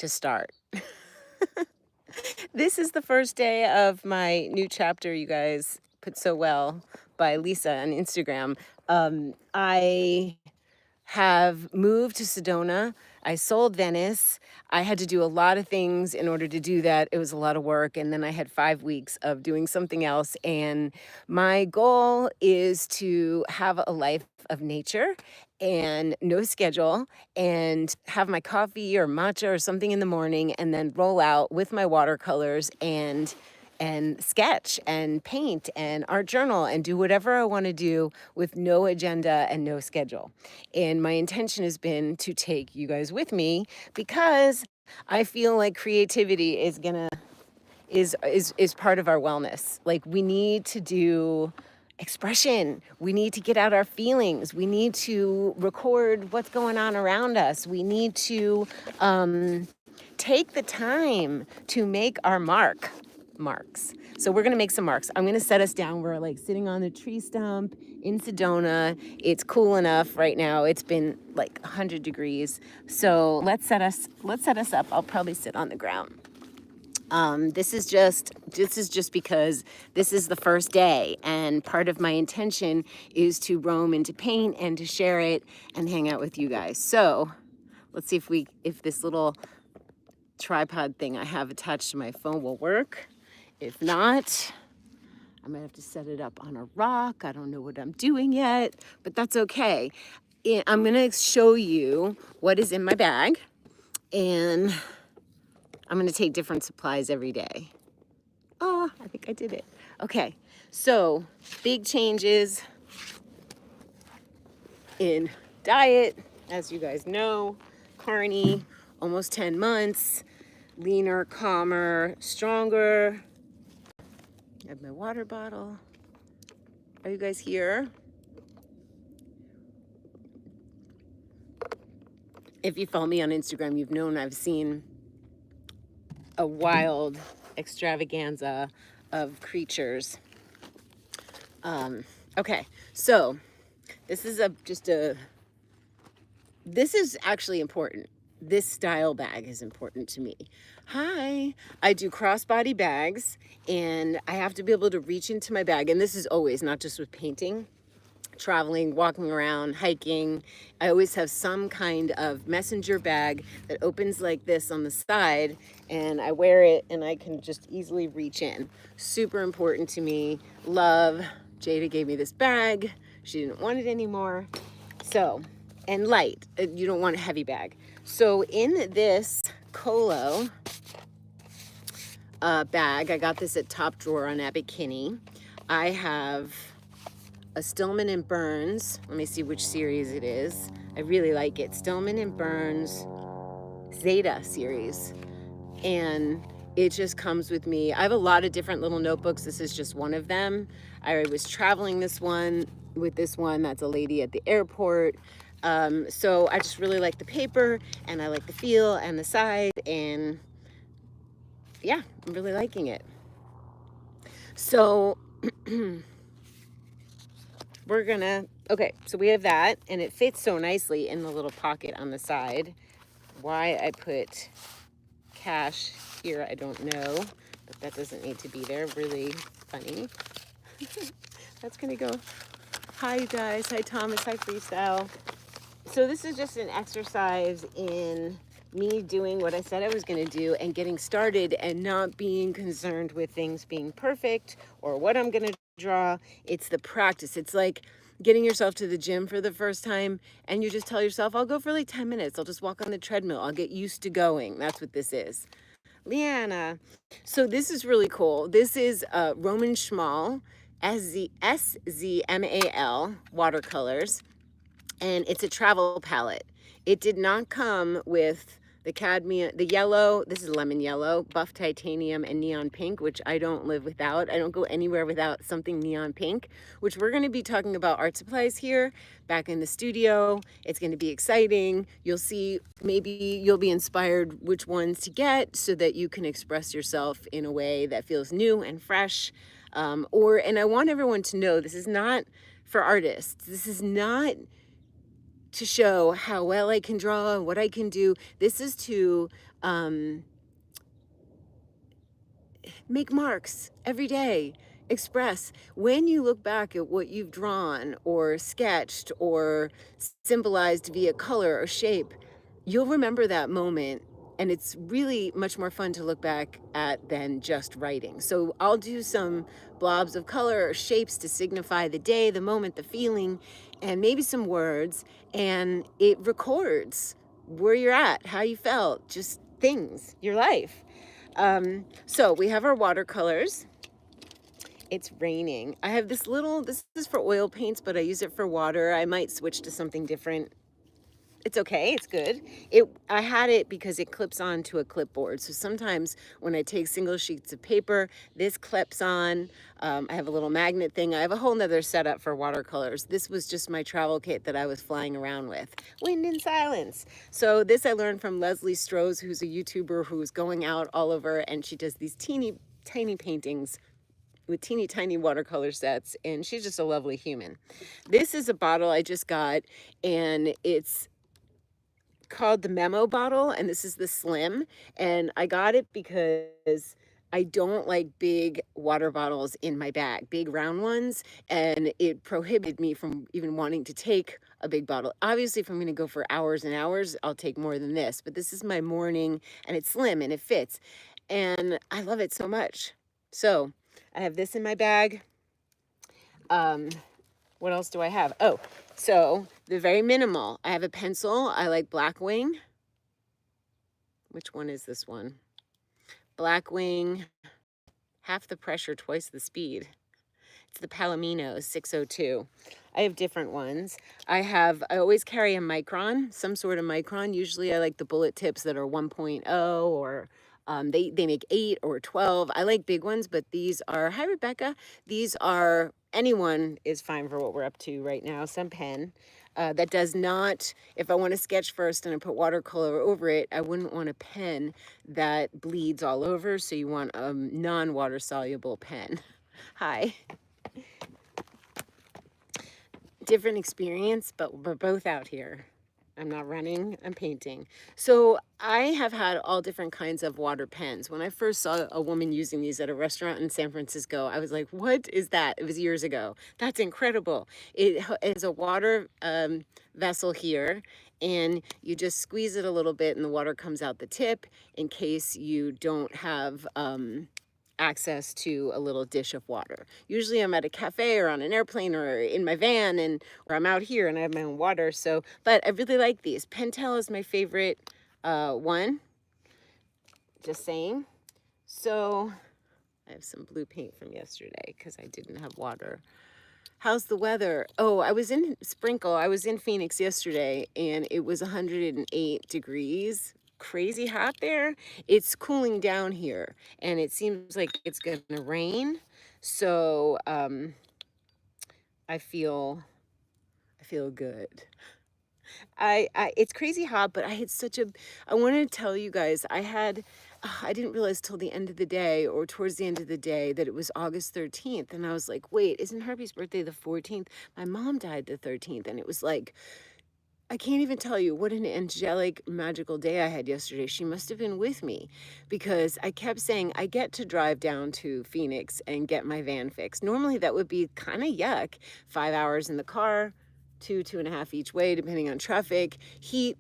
to start. This is the first day of my new chapter, you guys put so well by Lisa on Instagram. I have moved to Sedona. I sold Venice. I had to do a lot of things in order to do that. It was a lot of work. And then I had 5 weeks of doing something else. And my goal is to have a life of nature and no schedule and have my coffee or matcha or something in the morning and then roll out with my watercolors and sketch and paint and art journal and do whatever I want to do with no agenda and no schedule. And my intention has been to take you guys with me because I feel like creativity is part of our wellness. Like we need to do expression. We need to get out our feelings. We need to record what's going on around us. We need to take the time to make our marks. So we're gonna make some marks. I'm gonna set us down. We're like sitting on a tree stump in Sedona. It's cool enough right now. It's been like 100 degrees. So let's set us up. I'll probably sit on the ground. This is just because this is the first day, and part of my intention is to roam and to paint and to share it and hang out with you guys. So let's see if this little tripod thing I have attached to my phone will work. If not, I might have to set it up on a rock. I don't know what I'm doing yet, but that's okay. I'm gonna show you what is in my bag, and I'm gonna take different supplies every day. Oh, I think I did it. Okay, so big changes in diet, as you guys know. Carney, almost 10 months, leaner, calmer, stronger. I have my water bottle. Are you guys here? If you follow me on Instagram, you've known I've seen a wild extravaganza of creatures. Okay, so this is this is actually important. This style bag is important to me. Hi, I do crossbody bags, and I have to be able to reach into my bag, and this is always, not just with painting, traveling, walking around, hiking. I always have some kind of messenger bag that opens like this on the side, and I wear it and I can just easily reach in. Super important to me. Love. Jada gave me this bag. She didn't want it anymore. So, and light. You don't want a heavy bag. So in this Colo bag, I got this at Top Drawer on Abbot Kinney. I have a Stillman and Burns. Let me see which series it is. I really like it. Stillman and Burns Zeta series. And it just comes with me. I have a lot of different little notebooks. This is just one of them. I was traveling with this one. That's a lady at the airport. So I just really like the paper, and I like the feel and the size, and yeah, I'm really liking it. So okay, so we have that, and it fits so nicely in the little pocket on the side. Why I put cash here, I don't know, but that doesn't need to be there. Really funny. That's gonna go. Hi, you guys. Hi, Thomas. Hi, Freestyle. So this is just an exercise in me doing what I said I was going to do and getting started and not being concerned with things being perfect or what I'm going to draw. It's the practice. It's like getting yourself to the gym for the first time, and you just tell yourself, I'll go for like 10 minutes. I'll just walk on the treadmill. I'll get used to going. That's what this is. Leanna. So this is really cool. This is Roman Schmal, SZMAL watercolors. And it's a travel palette. It did not come with the cadmium, the yellow, this is lemon yellow, buff titanium, and neon pink, which I don't live without. I don't go anywhere without something neon pink, which we're going to be talking about art supplies here back in the studio. It's going to be exciting. You'll see, maybe you'll be inspired which ones to get so that you can express yourself in a way that feels new and fresh. And I want everyone to know, this is not for artists. This is not to show how well I can draw and what I can do. This is to Um, Make marks every day. Express. When you look back at what you've drawn or sketched or symbolized via color or shape, you'll remember that moment. And it's really much more fun to look back at than just writing. So I'll do some blobs of color or shapes to signify the day, the moment, the feeling, and maybe some words. And it records where you're at, how you felt, just things, your life. So we have our watercolors. It's raining. I have this is for oil paints, but I use it for water. I might switch to something different. It's okay, it's good. I had it because it clips on to a clipboard. So sometimes when I take single sheets of paper, this clips on. I have a little magnet thing. I have a whole nother setup for watercolors. This was just my travel kit that I was flying around with. Wind and silence. So this I learned from Leslie Strose, who's a YouTuber who's going out all over, and she does these teeny tiny paintings with teeny tiny watercolor sets, and she's just a lovely human. This is a bottle I just got, and it's called the Memo bottle, and this is the slim, and I got it because I don't like big water bottles in my bag, big round ones, and it prohibited me from even wanting to take a big bottle. Obviously, if I'm going to go for hours and hours, I'll take more than this, but this is my morning, and it's slim and it fits, and I love it so much. So I have this in my bag. What else do I have? Oh, so they're very minimal. I have a pencil. I like Blackwing. Which one is this one? Blackwing, half the pressure, twice the speed. It's the Palomino 602. I have different ones. I always carry a micron, some sort of micron. Usually I like the bullet tips that are 1.0 or they make 8 or 12. I like big ones, but these are, hi Rebecca, these are, anyone is fine for what we're up to right now, some pen. That does not, if I want to sketch first and I put watercolor over it, I wouldn't want a pen that bleeds all over, so you want a non-water soluble pen. Hi. Different experience, but we're both out here. I'm not running, I'm painting. So I have had all different kinds of water pens. When I first saw a woman using these at a restaurant in San Francisco, I was like, what is that? It was years ago. That's incredible. It is a water vessel here, and you just squeeze it a little bit and the water comes out the tip in case you don't have access to a little dish of water. Usually I'm at a cafe or on an airplane or in my van, or I'm out here and I have my own water. So, but I really like these. Pentel is my favorite one. Just saying. So I have some blue paint from yesterday because I didn't have water. How's the weather? Oh, I was in Phoenix yesterday and it was 108 degrees. Crazy hot there. It's cooling down here and it seems like it's gonna rain. So I feel good. It's crazy hot, but I had I wanted to tell you guys, I didn't realize till the end of the day or towards the end of the day that it was August 13th. And I was like, wait, isn't Herbie's birthday the 14th? My mom died the 13th. And it was like, I can't even tell you what an angelic, magical day I had yesterday. She must have been with me because I kept saying, I get to drive down to Phoenix and get my van fixed. Normally that would be kind of yuck. 5 hours in the car, 2.5 each way, depending on traffic, heat,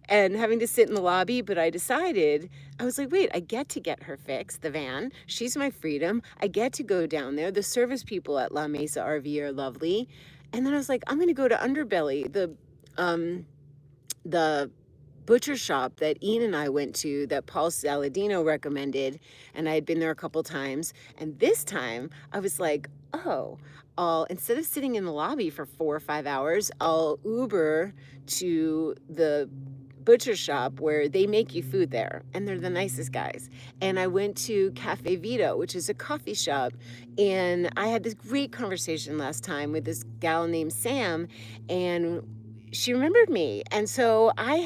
and having to sit in the lobby. But I decided, I was like, wait, I get to get her fixed, the van. She's my freedom. I get to go down there. The service people at La Mesa RV are lovely. And then I was like, I'm going to go to Underbelly, the butcher shop that Ian and I went to that Paul Saladino recommended. And I had been there a couple times. And this time I was like, oh, instead of sitting in the lobby for 4 or 5 hours, I'll Uber to the butcher shop where they make you food there, and they're the nicest guys. And I went to Cafe Vito, which is a coffee shop, and I had this great conversation last time with this gal named Sam, and she remembered me. And so I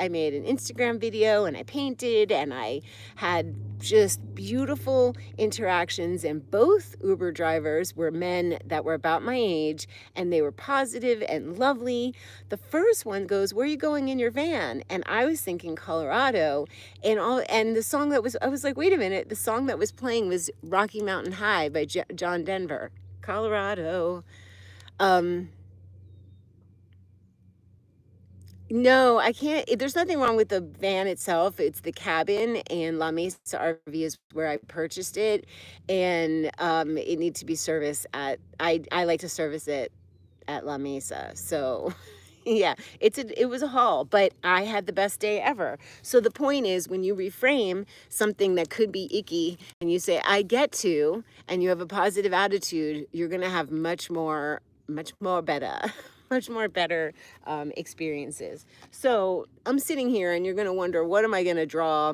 made an Instagram video and I painted and I had just beautiful interactions. And both Uber drivers were men that were about my age and they were positive and lovely. The first one goes, "Where are you going in your van?" And I was thinking Colorado, and the song that was, I was like, wait a minute, the song that was playing was Rocky Mountain High by John Denver. Colorado. No, I can't. There's nothing wrong with the van itself. It's the cabin, and La Mesa RV is where I purchased it, and it needs to be serviced at. I like to service it at La Mesa. So, yeah, it was a haul, but I had the best day ever. So the point is, when you reframe something that could be icky, and you say I get to, and you have a positive attitude, you're gonna have much more better. Much more better experiences. So I'm sitting here and you're going to wonder, what am I going to draw?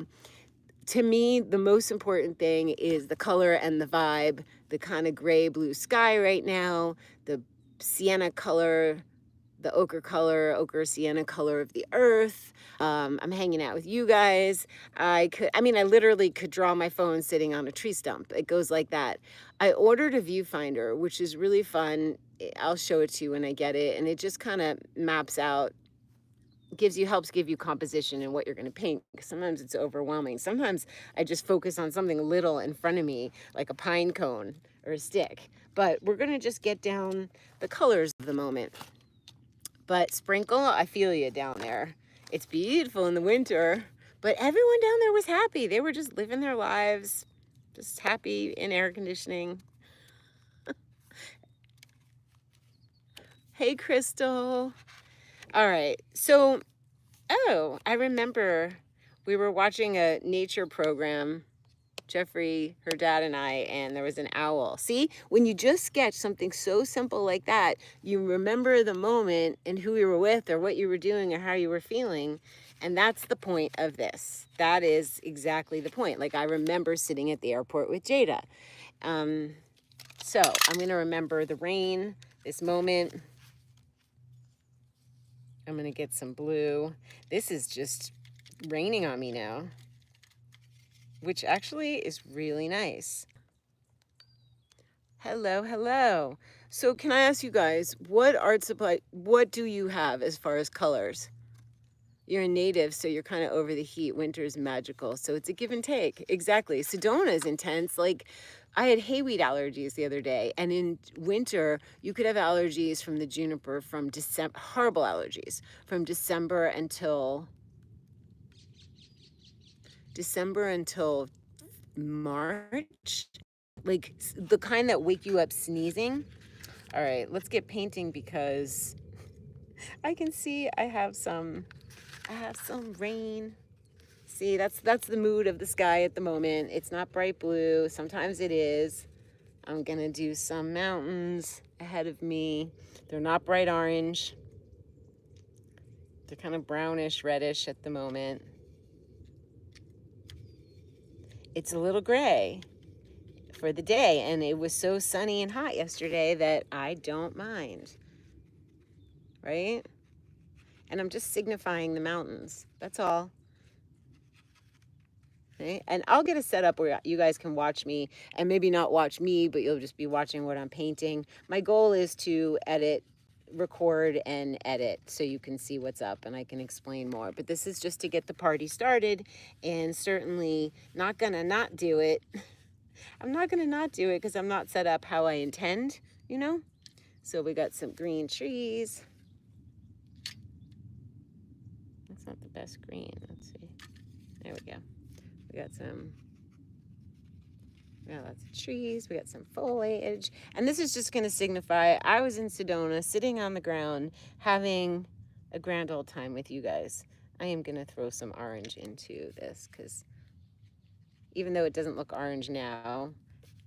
To me, the most important thing is the color and the vibe, the kind of gray blue sky right now, the sienna color, the ochre sienna color of the earth. I'm hanging out with you guys. I literally could draw my phone sitting on a tree stump. It goes like that. I ordered a viewfinder, which is really fun. I'll show it to you when I get it. And it just kind of maps out, helps give you composition and what you're going to paint. Sometimes it's overwhelming. Sometimes I just focus on something little in front of me, like a pine cone or a stick. But we're going to just get down the colors of the moment. But Sprinkle, I feel you down there. It's beautiful in the winter, but everyone down there was happy. They were just living their lives, just happy in air conditioning. Hey, Crystal. All right. So, I remember we were watching a nature program, Jeffrey, her dad, and I, and there was an owl. See, when you just sketch something so simple like that, you remember the moment and who you were with or what you were doing or how you were feeling. And that's the point of this. That is exactly the point. Like, I remember sitting at the airport with Jada. So I'm going to remember the rain, this moment. I'm going to get some blue. This is just raining on me now, which actually is really nice. Hello, hello. So can I ask you guys, what art supply, what do you have as far as colors? You're a native, so you're kind of over the heat. Winter is magical, so it's a give and take. Exactly. Sedona is intense. Like, I had hayweed allergies the other day, and in winter, you could have allergies from the juniper from December, horrible allergies, from December until March. Like, the kind that wake you up sneezing. All right, let's get painting because I can see I have some rain. See, that's the mood of the sky at the moment. It's not bright blue. Sometimes it is. I'm gonna do some mountains ahead of me. They're not bright orange. They're kind of brownish, reddish at the moment. It's a little gray for the day, and it was so sunny and hot yesterday that I don't mind, right? And I'm just signifying the mountains. That's all. Okay? And I'll get a setup where you guys can watch me, and maybe not watch me, but you'll just be watching what I'm painting. My goal is to record and edit so you can see what's up and I can explain more. But this is just to get the party started, and certainly not gonna not do it. I'm not gonna not do it because I'm not set up how I intend, you know? So we got some green trees. That's not the best green. Let's see. There we go. We got lots of trees. We got some foliage. And this is just going to signify I was in Sedona, sitting on the ground, having a grand old time with you guys. I am going to throw some orange into this because even though it doesn't look orange now,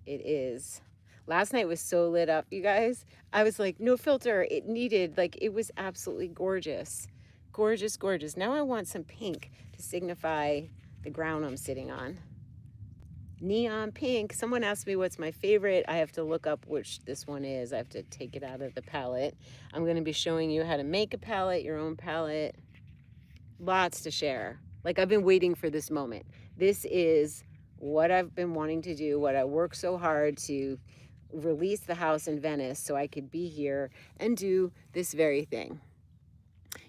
it is. Last night was so lit up, you guys. I was like, no filter. It was absolutely gorgeous. Gorgeous, gorgeous. Now I want some pink to signify the ground I'm sitting on. neon pink. Someone asked me what's my favorite. I have to look up which this one is. I have to take it out of the palette. I'm going to be showing you how to make a palette, your own palette. Lots to share. Like, I've been waiting for this moment. This is what I've been wanting to do, what I worked so hard to release the house in Venice so I could be here and do this very thing.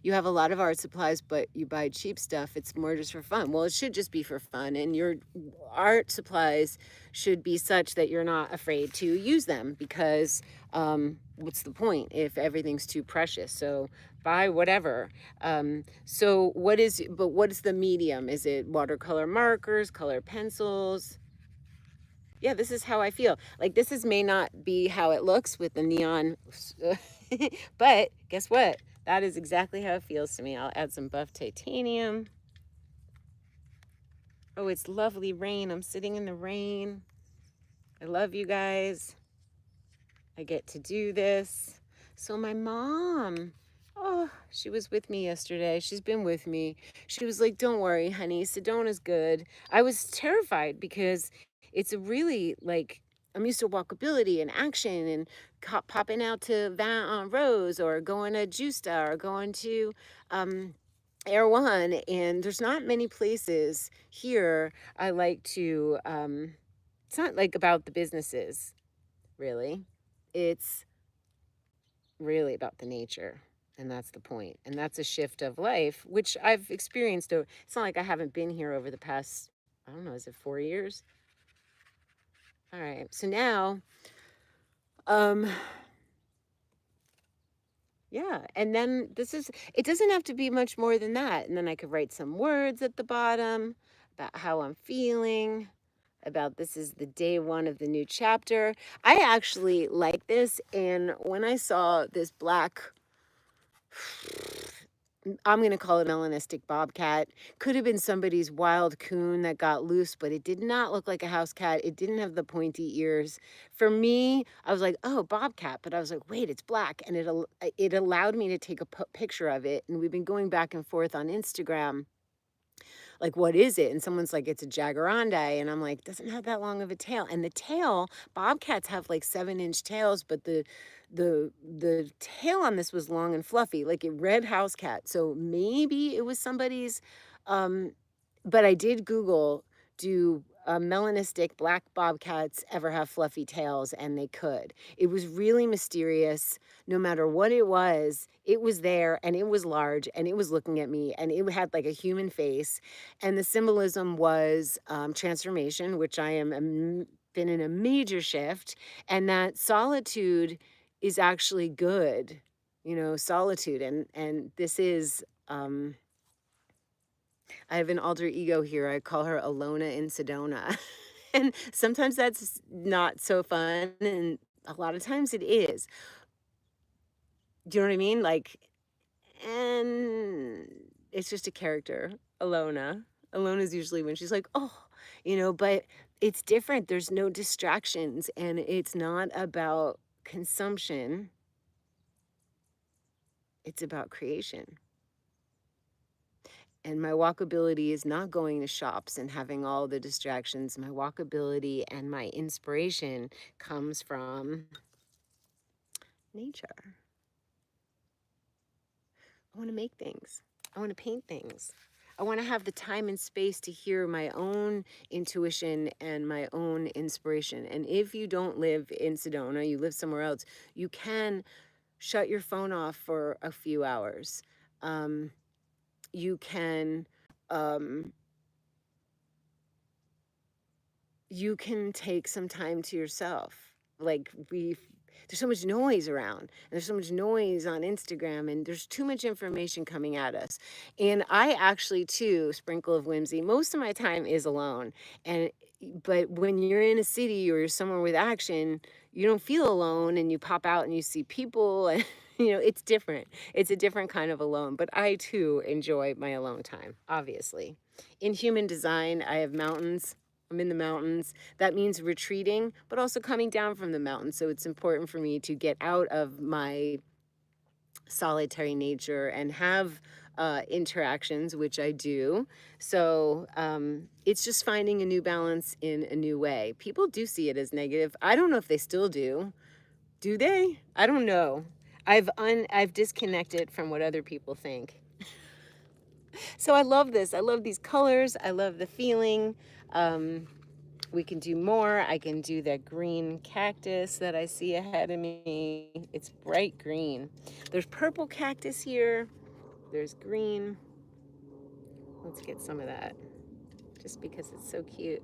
You have a lot of art supplies, but you buy cheap stuff. It's more just for fun. Well, it should just be for fun. And your art supplies should be such that you're not afraid to use them, because what's the point if everything's too precious? So buy whatever. So what is the medium? Is it watercolor markers, color pencils? Yeah, this is how I feel. Like, may not be how it looks with the neon, but guess what? That is exactly how it feels to me. I'll add some buff titanium. Oh, it's lovely rain. I'm sitting in the rain. I love you guys. I get to do this. So my mom, oh, she was with me yesterday. She's been with me. She was like, don't worry, honey, sedona's good. I was terrified because it's a really, like, I'm used to walkability and action and popping out to Van Rose or going to Justa or going to Air One. And there's not many places here I like to, it's not like about the businesses, really. It's really about the nature. And that's the point. And that's a shift of life, which I've experienced. It's not like I haven't been here over the past, I don't know, is it 4 years? All right. So now, yeah. And then it doesn't have to be much more than that. And then I could write some words at the bottom about how I'm feeling, about this is the day one of the new chapter. I actually like this. And when I saw this black, I'm going to call it melanistic bobcat. Could have been somebody's wild coon that got loose, but it did not look like a house cat. It didn't have the pointy ears. For me, I was like, oh, bobcat. But I was like, wait, it's black. And it allowed me to take a picture of it. And we've been going back and forth on Instagram. Like, what is it? And someone's like, it's a jacaranda. And I'm like, doesn't have that long of a tail. And the tail, bobcats have like 7-inch tails, but the tail on this was long and fluffy, like a red house cat. So maybe it was somebody's, but I did Google, do melanistic black bobcats ever have fluffy tails? And they could. It was really mysterious. No matter what it was there, and it was large, and it was looking at me, and it had like a human face. And the symbolism was transformation, which I am been in a major shift, and that solitude is actually good, solitude. And this is, I have an alter ego here. I call her Alona in Sedona. And sometimes that's not so fun, and a lot of times it is. Do you know what I mean? Like, and it's just a character, Alona. Alona's usually when she's like, oh, but it's different. There's no distractions, and it's not about consumption. It's about creation. And my walkability is not going to shops and having all the distractions. My walkability and my inspiration comes from nature. I want to make things. I want to paint things. I want to have the time and space to hear my own intuition and my own inspiration. And if you don't live in Sedona, you live somewhere else, you can shut your phone off for a few hours. You can take some time to yourself. Like, there's so much noise around, and there's so much noise on Instagram, and there's too much information coming at us. And I actually, too, sprinkle of whimsy, most of my time is alone. But when you're in a city or you're somewhere with action, you don't feel alone, and you pop out and you see people, and it's different. It's a different kind of alone. But I too enjoy my alone time, obviously. In human design, I have mountains. I'm in the mountains. That means retreating, but also coming down from the mountains. So it's important for me to get out of my solitary nature and have interactions, which I do. So it's just finding a new balance in a new way. People do see it as negative. I don't know if they still do. Do they? I don't know. I've disconnected from what other people think. So I love this. I love these colors. I love the feeling. We can do more. I can do that green cactus that I see ahead of me. It's bright green. There's purple cactus here. There's green. Let's get some of that just because it's so cute.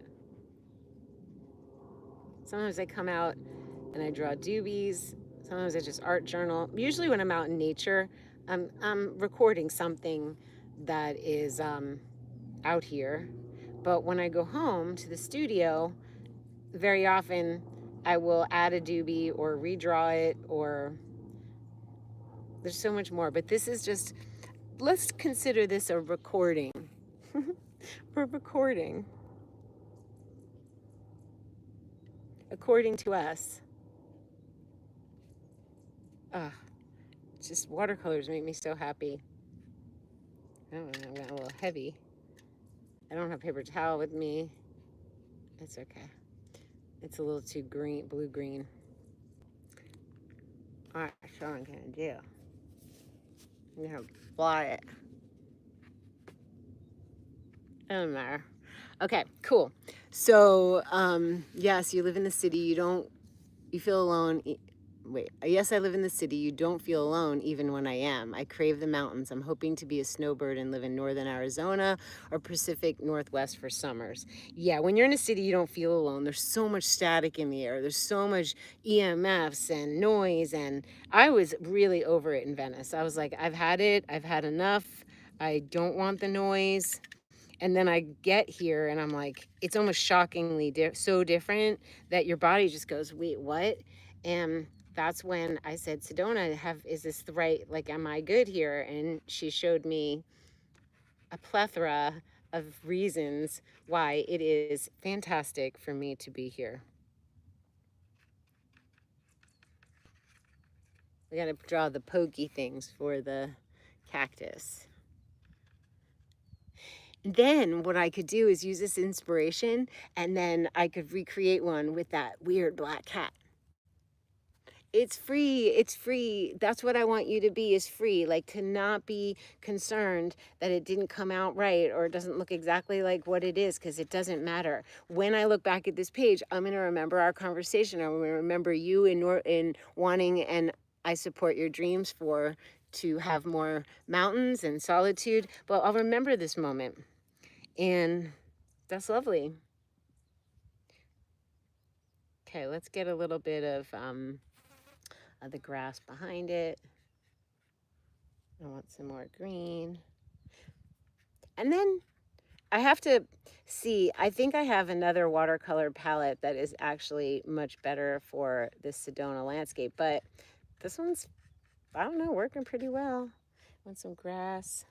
Sometimes I come out and I draw doobies. Sometimes I just art journal. Usually when I'm out in nature, I'm recording something that is out here. But when I go home to the studio, very often I will add a doobie or redraw it, or there's so much more. But this is just, let's consider this a recording. We're recording according to us. Just watercolors make me so happy. I don't know, I'm getting a little heavy. I don't have paper towel with me. It's okay. It's a little too green, blue-green. All right, so what I'm gonna do, I'm gonna apply it. Doesn't matter. Okay, cool. So, yes, you live in the city. You feel alone. Wait, yes, I live in the city. You don't feel alone even when I am. I crave the mountains. I'm hoping to be a snowbird and live in northern Arizona or Pacific Northwest for summers. Yeah, when you're in a city, you don't feel alone. There's so much static in the air. There's so much EMFs and noise. And I was really over it in Venice. I was like, I've had it. I've had enough. I don't want the noise. And then I get here and I'm like, it's almost shockingly so different that your body just goes, wait, what? And that's when I said, Sedona, is this the right, like, am I good here? And she showed me a plethora of reasons why it is fantastic for me to be here. We got to draw the pokey things for the cactus. Then what I could do is use this inspiration, and then I could recreate one with that weird black cat. It's free. It's free. That's what I want you to be, is free. Like, to not be concerned that it didn't come out right or it doesn't look exactly like what it is, because it doesn't matter. When I look back at this page, I'm going to remember our conversation. I'm going to remember you in wanting, and I support your dreams for, to have more mountains and solitude. But I'll remember this moment. And that's lovely. Okay, let's get a little bit of the grass behind it. I want some more green. And then I have to see, I think I have another watercolor palette that is actually much better for this Sedona landscape, but this one's, I don't know, working pretty well. I want some grass.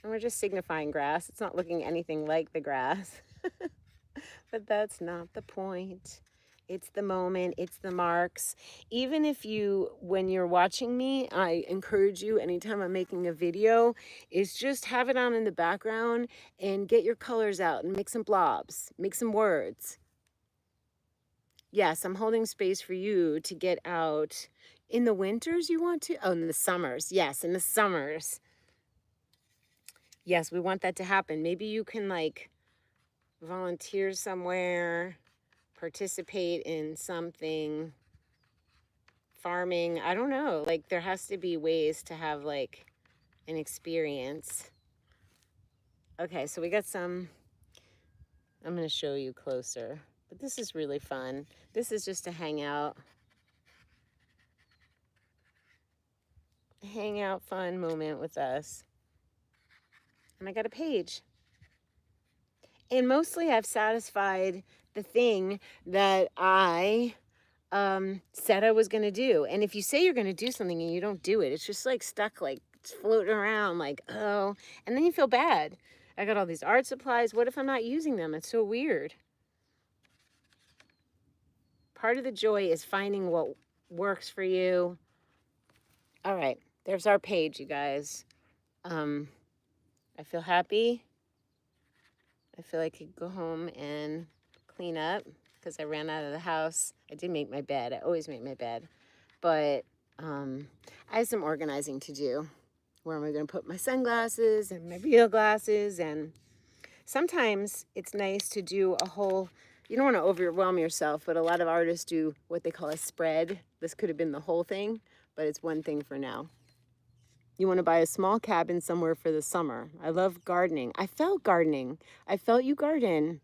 And we're just signifying grass. It's not looking anything like the grass. But that's not the point. It's the moment, it's the marks. Even if you, when you're watching me, I encourage you, anytime I'm making a video, is just have it on in the background and get your colors out and make some blobs, make some words. Yes, I'm holding space for you to get out. In the winters you want to? Oh, in the summers. Yes, in the summers. Yes, we want that to happen. Maybe you can, like, volunteer somewhere, participate in something, farming. I don't know. Like, there has to be ways to have, like, an experience. Okay, so we got some, I'm going to show you closer. But this is really fun. This is just a hangout fun moment with us. And I got a page. And mostly I've satisfied the thing that I said I was going to do. And if you say you're going to do something and you don't do it, it's just like stuck, like it's floating around, like, oh, and then you feel bad. I got all these art supplies. What if I'm not using them? It's so weird. Part of the joy is finding what works for you. All right, there's our page, you guys. I feel happy. I feel like I could go home and clean up because I ran out of the house. I did make my bed. I always make my bed. But I have some organizing to do. Where am I going to put my sunglasses and my real glasses? And sometimes it's nice to do a whole, you don't want to overwhelm yourself, but a lot of artists do what they call a spread. This could have been the whole thing, but it's one thing for now. You want to buy a small cabin somewhere for the summer. I love gardening. I felt gardening. I felt you garden.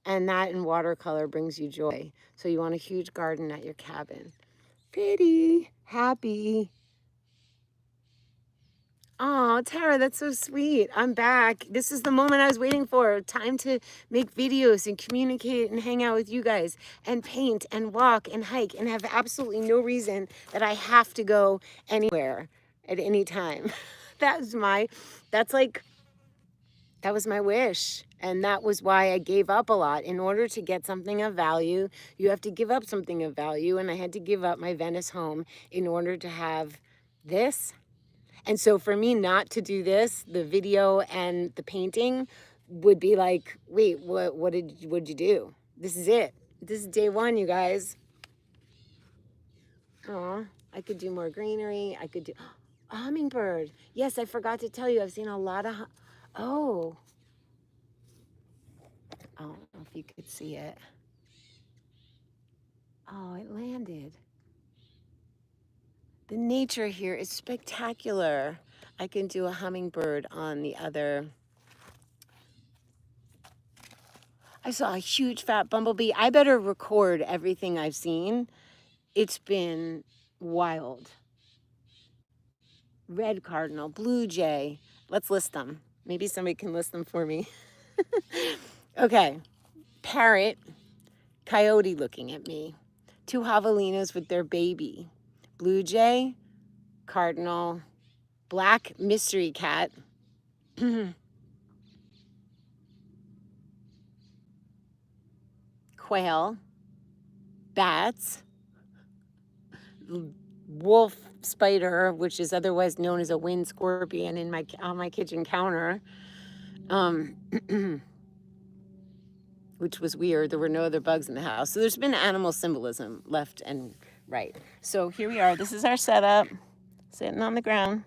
And that in watercolor brings you joy. So you want a huge garden at your cabin. Pretty, happy. Oh, Tara, that's so sweet. I'm back. This is the moment I was waiting for. Time to make videos and communicate and hang out with you guys and paint and walk and hike and have absolutely no reason that I have to go anywhere at any time. That was my wish. And that was why I gave up a lot. In order to get something of value, you have to give up something of value. And I had to give up my Venice home in order to have this. And so for me not to do this, the video and the painting would be like, wait, what'd you do? This is it. This is day one, you guys. Oh, I could do more greenery. I could do a hummingbird. Yes, I forgot to tell you, I've seen a lot of, oh. I don't know if you could see it. Oh, it landed. The nature here is spectacular. I can do a hummingbird on the other. I saw a huge fat bumblebee. I better record everything I've seen. It's been wild. Red cardinal, blue jay. Let's list them. Maybe somebody can list them for me. Okay. Parrot, coyote looking at me. 2 javelinas with their baby. Blue jay, cardinal, black mystery cat. Quail, bats, wolf spider, which is otherwise known as a wind scorpion on my kitchen counter, which was weird. There were no other bugs in the house. So there's been animal symbolism left and right. So here we are. This is our setup, sitting on the ground.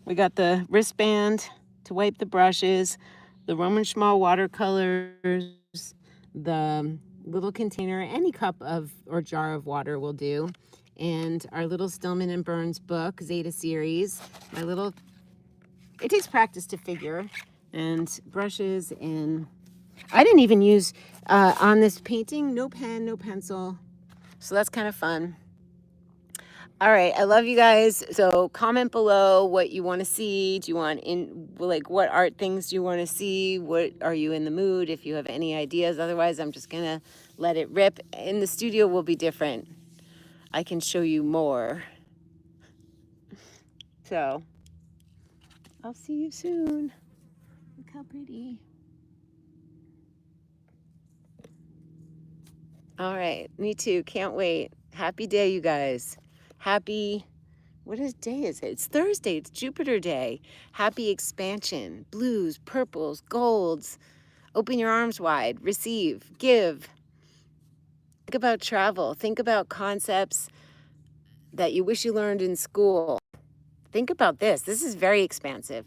We got the wristband to wipe the brushes, the Roman Schmal watercolors, the little container, any cup of or jar of water will do, and our little Stillman and Burns book, Zeta series. It takes practice to figure, and brushes, and I didn't even use, on this painting, no pen, no pencil, so that's kind of fun. All right, I love you guys. So comment below what you want to see. Do you want what art things do you want to see? What are you in the mood? If you have any ideas, otherwise I'm just gonna let it rip. In the studio will be different. I can show you more. So I'll see you soon. Look how pretty. All right, me too. Can't wait. Happy day, you guys. Happy. What day is it? It's Thursday. It's Jupiter Day. Happy expansion. Blues, purples, golds. Open your arms wide. Receive. Give. Think about travel. Think about concepts that you wish you learned in school. Think about this. This is very expansive.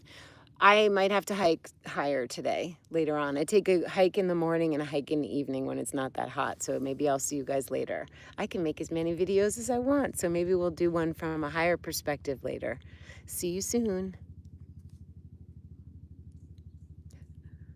I might have to hike higher today, later on. I take a hike in the morning and a hike in the evening when it's not that hot. So maybe I'll see you guys later. I can make as many videos as I want. So maybe we'll do one from a higher perspective later. See you soon.